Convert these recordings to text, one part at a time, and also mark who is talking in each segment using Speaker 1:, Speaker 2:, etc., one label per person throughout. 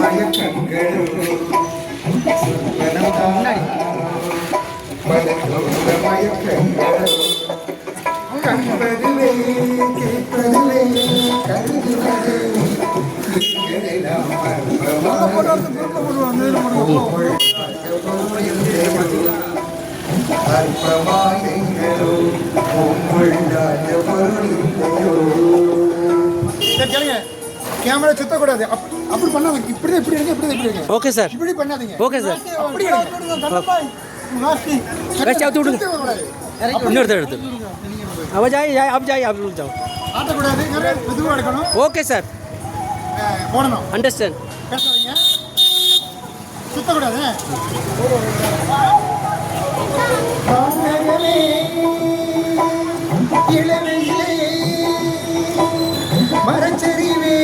Speaker 1: மயக்கங்கள் மயக்கங்கள் கண்பதிலே கேட்பதிலே கருதுவது அற்பமானங்களோ கேமரா சுத்தக்கூடாது. அப்படி பண்ணாதீங்க. இப்படி இப்படி இருங்க, இப்படி இப்படி இருங்க.
Speaker 2: Okay sir.
Speaker 1: இப்படி பண்ணாதீங்க.
Speaker 2: Okay sir.
Speaker 1: அப்படி
Speaker 2: இன்னொருத்தர் எடுத்து अब जाइए अब जाइए आप रुक जाओ.
Speaker 1: ஆட்டக்கூடாது. மெதுவாக எடுக்கணும்.
Speaker 2: Okay sir.
Speaker 1: போடணும்.
Speaker 2: அண்டர்ஸ்டாண்ட்.
Speaker 1: பேசாதீங்க. சுத்தக்கூடாது. இளமையிலே மரச்சரிவே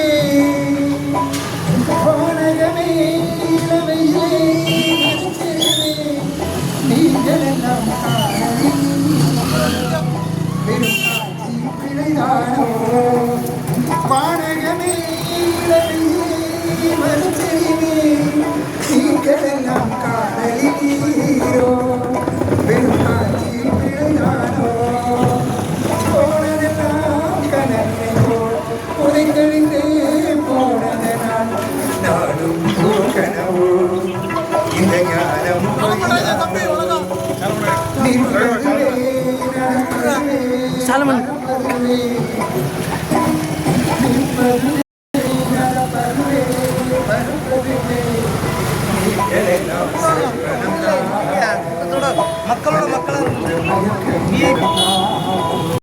Speaker 1: வானகமே இளமையிலே மரச்சரிவே நீங்கள் எல்லாம் பிழைதானோ வானகமே இளமையிலே மரச்சரிவே நீங்கள் எல்லாம் காதலினீரோ வெறும் காட்சி பிழைதானோ போனதெல்லாம் கனவையோ புதைந்தெழுந்தே போனதனால் நாடும் கனவோ இந்த ஞானம்
Speaker 2: சாலமன்